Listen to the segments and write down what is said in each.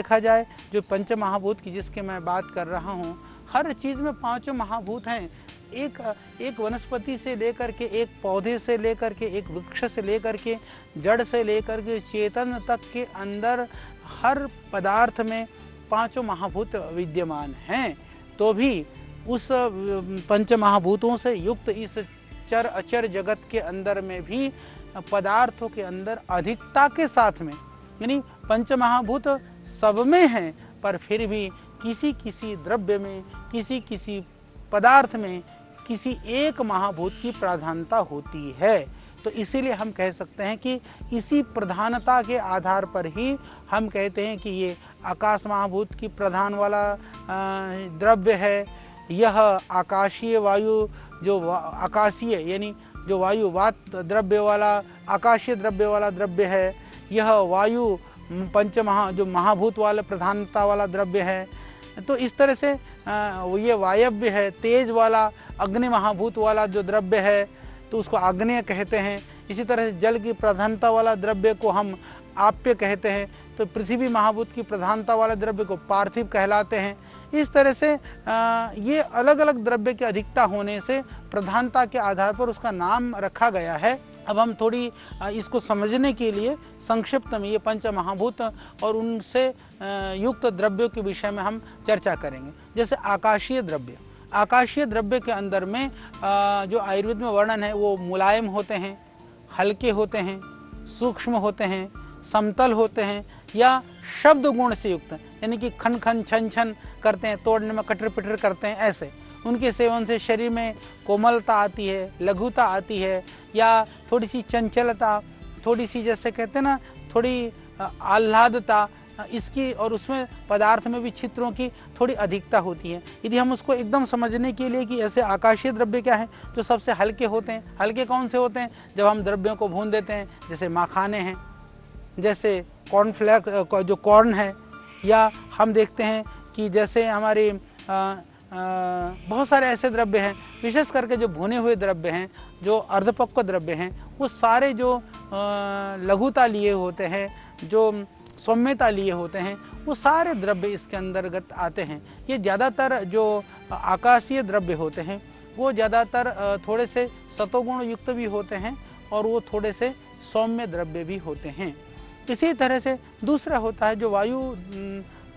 देखा जाए जो पंच महाभूत की जिसके मैं बात कर रहा हूँ, हर चीज़ में पांचों महाभूत हैं। एक वनस्पति से लेकर के, एक पौधे से लेकर के, एक वृक्ष से लेकर के, जड़ से लेकर के चेतन तक के अंदर हर पदार्थ में पांचों महाभूत विद्यमान हैं। तो भी उस पंच महाभूतों से युक्त इस चर अचर जगत के अंदर में भी पदार्थों के अंदर अधिकता के साथ में, यानी पंच महाभूत सब में हैं, पर फिर भी किसी किसी द्रव्य में, किसी किसी पदार्थ में किसी एक महाभूत की प्रधानता होती है। तो इसीलिए हम कह सकते हैं कि इसी प्रधानता के आधार पर ही हम कहते हैं कि ये आकाश महाभूत की प्रधान वाला द्रव्य है, यह आकाशीय वायु जो आकाशीय यानी जो वायु वात द्रव्य वाला आकाशीय द्रव्य वाला द्रव्य है, यह वायु जो महाभूत वाला प्रधानता वाला द्रव्य है। तो इस तरह से ये वायव्य है, तेज वाला अग्नि महाभूत वाला जो द्रव्य है तो उसको आग्नेय कहते हैं। इसी तरह से जल की प्रधानता वाला द्रव्य को हम आप्य कहते हैं। तो पृथ्वी महाभूत की प्रधानता वाला द्रव्य को पार्थिव कहलाते हैं। इस तरह से ये अलग अलग द्रव्य की अधिकता होने से प्रधानता के आधार पर उसका नाम रखा गया है। अब हम थोड़ी इसको समझने के लिए संक्षिप्त में ये पंच महाभूत और उनसे युक्त द्रव्यों के विषय में हम चर्चा करेंगे। जैसे आकाशीय द्रव्य, आकाशीय द्रव्य के अंदर में जो आयुर्वेद में वर्णन है वो मुलायम होते हैं, हल्के होते हैं, सूक्ष्म होते हैं, समतल होते हैं या शब्द गुण से युक्त, यानी कि खन खन छन छन करते हैं, तोड़ने में कटर पिटर करते हैं। ऐसे उनके सेवन से शरीर में कोमलता आती है, लघुता आती है, या थोड़ी सी चंचलता, थोड़ी सी जैसे कहते हैं ना थोड़ी आह्लादता इसकी, और उसमें पदार्थ में भी छिद्रों की थोड़ी अधिकता होती है। यदि हम उसको एकदम समझने के लिए कि ऐसे आकाशीय द्रव्य क्या है जो सबसे हल्के होते हैं। हल्के कौन से होते हैं? जब हम द्रव्यों को भून देते हैं, जैसे मखाने हैं, जैसे कॉर्नफ्लेक्स जो कॉर्न है, या हम देखते हैं कि जैसे हमारे बहुत सारे ऐसे द्रव्य हैं, विशेष करके जो भुने हुए द्रव्य हैं, जो अर्धपक्व द्रव्य हैं, वो सारे जो लघुता लिए होते हैं, जो सौम्यता लिए होते हैं, वो सारे द्रव्य इसके अंतर्गत आते हैं। ये ज़्यादातर जो आकाशीय द्रव्य होते हैं वो ज़्यादातर थोड़े से सतोगुण युक्त भी होते हैं और वो थोड़े से सौम्य द्रव्य भी होते हैं। इसी तरह से दूसरा होता है जो वायु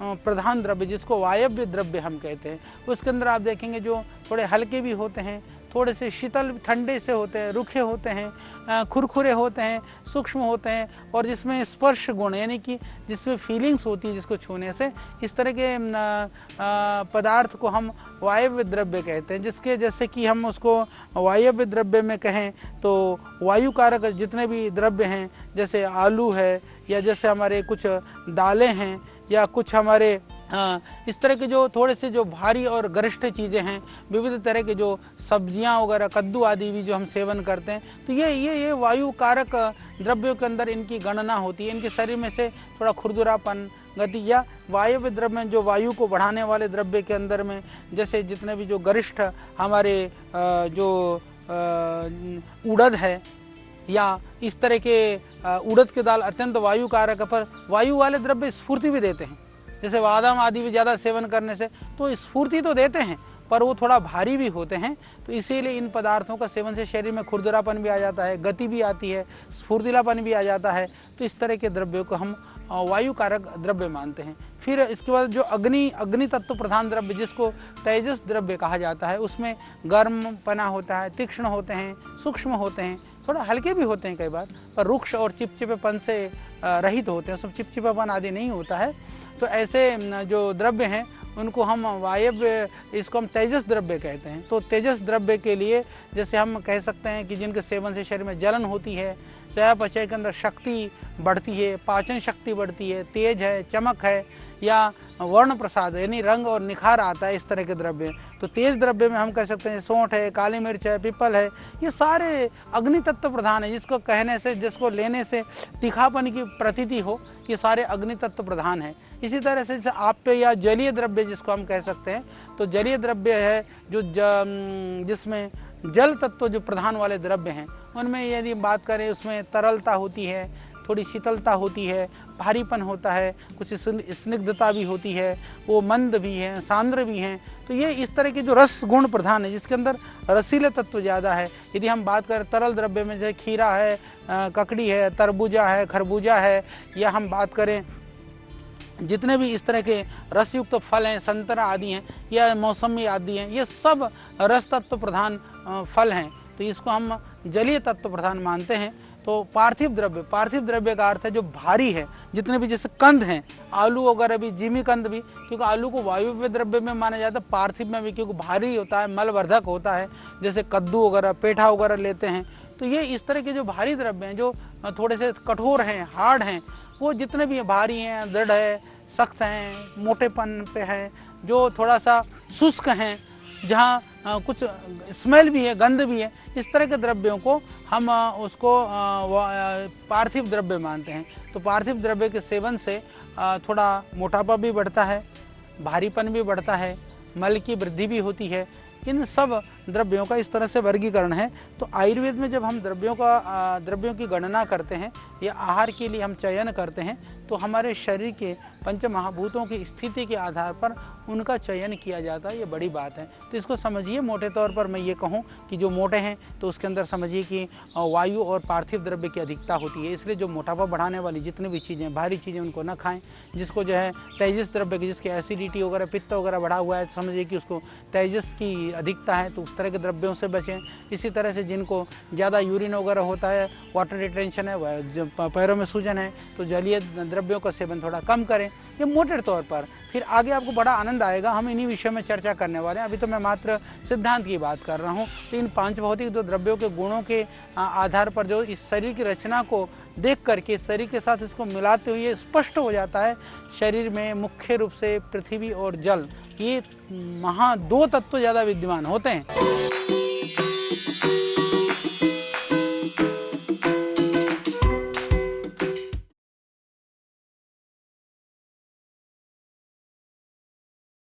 प्रधान द्रव्य, जिसको वायव्य द्रव्य हम कहते हैं। उसके अंदर आप देखेंगे जो थोड़े हल्के भी होते हैं, थोड़े से शीतल ठंडे से होते हैं, रुखे होते हैं, खुरखुरे होते हैं, सूक्ष्म होते हैं, और जिसमें स्पर्श गुण यानी कि जिसमें फीलिंग्स होती है जिसको छूने से, इस तरह के पदार्थ को हम वायव्य द्रव्य कहते हैं। जिसके जैसे कि हम उसको वायव्य द्रव्य में कहें तो वायु कारक जितने भी द्रव्य हैं, जैसे आलू है, या जैसे हमारे कुछ दालें हैं, या कुछ हमारे इस तरह के जो थोड़े से जो भारी और गरिष्ठ चीज़ें हैं, विविध तरह के जो सब्जियां वगैरह, कद्दू आदि भी जो हम सेवन करते हैं, तो ये वायु कारक द्रव्यों के अंदर इनकी गणना होती है। इनके शरीर में से थोड़ा खुरदुरापन, गति, या वायव्य द्रव्य में जो वायु को बढ़ाने वाले द्रव्य के अंदर में जैसे जितने भी जो गरिष्ठ हमारे जो उड़द है, या इस तरह के उड़द के दाल अत्यंत वायु कारक, पर वायु वाले द्रव्य स्फूर्ति भी देते हैं। जैसे बादाम आदि भी ज़्यादा सेवन करने से तो स्फूर्ति तो देते हैं, पर वो थोड़ा भारी भी होते हैं। तो इसीलिए इन पदार्थों का सेवन से शरीर में खुरदुरापन भी आ जाता है, गति भी आती है, स्फूर्तिलापन भी आ जाता है। तो इस तरह के द्रव्यों को हम वायु कारक द्रव्य मानते हैं। फिर इसके बाद जो अग्नि तत्व प्रधान द्रव्य, जिसको तेजस द्रव्य कहा जाता है, उसमें गर्म पना होता है, तीक्ष्ण होते हैं, सूक्ष्म होते हैं, थोड़ा हल्के भी होते हैं कई बार, पर रुक्ष और चिपचिपेपन से रहित होते हैं, सब चिपचिपापन आदि नहीं होता है। तो ऐसे जो द्रव्य हैं उनको हम वायव्य, इसको हम तेजस द्रव्य कहते हैं। तो तेजस द्रव्य के लिए जैसे हम कह सकते हैं कि जिनके सेवन से शरीर में जलन होती है, चयापचय के अंदर शक्ति बढ़ती है, पाचन शक्ति बढ़ती है, तेज है, चमक है, या वर्ण प्रसाद यानी रंग और निखार आता है, इस तरह के द्रव्य। तो तेज द्रव्य में हम कह सकते हैं सौंठ है, काली मिर्च है, पीपल है, ये सारे अग्नि तत्व प्रधान है। जिसको कहने से, जिसको लेने से तीखापन की प्रतीति हो, ये सारे अग्नि तत्व प्रधान है। इसी तरह से जैसे आप्य या जलीय द्रव्य जिसको हम कह सकते हैं, तो जलीय द्रव्य है जो जिसमें जल तत्व जो प्रधान वाले द्रव्य हैं, उनमें यदि बात करें उसमें तरलता होती है, थोड़ी शीतलता होती है, भारीपन होता है, कुछ स्निग्धता भी होती है, वो मंद भी हैं, सांद्र भी हैं। तो ये इस तरह के जो रस गुण प्रधान है, जिसके अंदर रसीले तत्व ज़्यादा है। यदि हम बात करें तरल द्रव्य में, जैसे खीरा है, ककड़ी है, तरबूजा है, खरबूजा है, या हम बात करें जितने भी इस तरह के रसयुक्त फल हैं, संतरा आदि हैं या मौसमी आदि हैं, ये सब रस तत्व प्रधान फल हैं। तो इसको हम जलीय तत्व प्रधान मानते हैं। तो पार्थिव द्रव्य का अर्थ है जो भारी है, जितने भी जैसे कंद हैं, आलू वगैरह भी, जिमी कंद भी, क्योंकि आलू को वायव्य द्रव्य में माना जाता है, पार्थिव में भी, क्योंकि भारी होता है, मलवर्धक होता है। जैसे कद्दू वगैरह, पेठा वगैरह लेते हैं। तो ये इस तरह के जो भारी द्रव्य हैं, जो थोड़े से कठोर हैं, हार्ड हैं, वो जितने भी भारी हैं, दृढ़ है, सख्त हैं, मोटेपन पे हैं, जो थोड़ा सा शुष्क हैं, जहाँ कुछ स्मेल भी है, गंध भी है, इस तरह के द्रव्यों को हम उसको पार्थिव द्रव्य मानते हैं। तो पार्थिव द्रव्य के सेवन से थोड़ा मोटापा भी बढ़ता है, भारीपन भी बढ़ता है, मल की वृद्धि भी होती है। इन सब द्रव्यों का इस तरह से वर्गीकरण है। तो आयुर्वेद में जब हम द्रव्यों की गणना करते हैं या आहार के लिए हम चयन करते हैं, तो हमारे शरीर के पंच महाभूतों की स्थिति के आधार पर उनका चयन किया जाता है। ये बड़ी बात है। तो इसको समझिए, मोटे तौर पर मैं ये कहूँ कि जो मोटे हैं तो उसके अंदर समझिए कि वायु और पार्थिव द्रव्य की अधिकता होती है। इसलिए जो मोटापा बढ़ाने वाली जितनी भी चीज़ें, भारी चीज़ें, उनको ना खाएं। जिसको जो है तेजस द्रव्य की, जिसकी एसिडिटी वगैरह, पित्त वगैरह बढ़ा हुआ है, तो समझिए कि उसको तेजस की अधिकता है, तो उस तरह के द्रव्यों से बचें। इसी तरह से जिनको ज़्यादा यूरिन वगैरह होता है, वाटर रिटेंशन है, जब पैरों में सूजन है, तो जलीय द्रव्यों का सेवन थोड़ा कम करें। ये मोटे तौर पर। फिर आगे आपको बड़ा आनंद आएगा, हम इन्हीं विषयों में चर्चा करने वाले हैं। अभी तो मैं मात्र सिद्धांत की बात कर रहा हूँ। तो इन पांच भौतिक जो द्रव्यों के गुणों के आधार पर जो इस शरीर की रचना को देख करके, शरीर के साथ इसको मिलाते हुए स्पष्ट हो जाता है, शरीर में मुख्य रूप से पृथ्वी और जल, ये दो तत्व ज़्यादा विद्यमान होते हैं।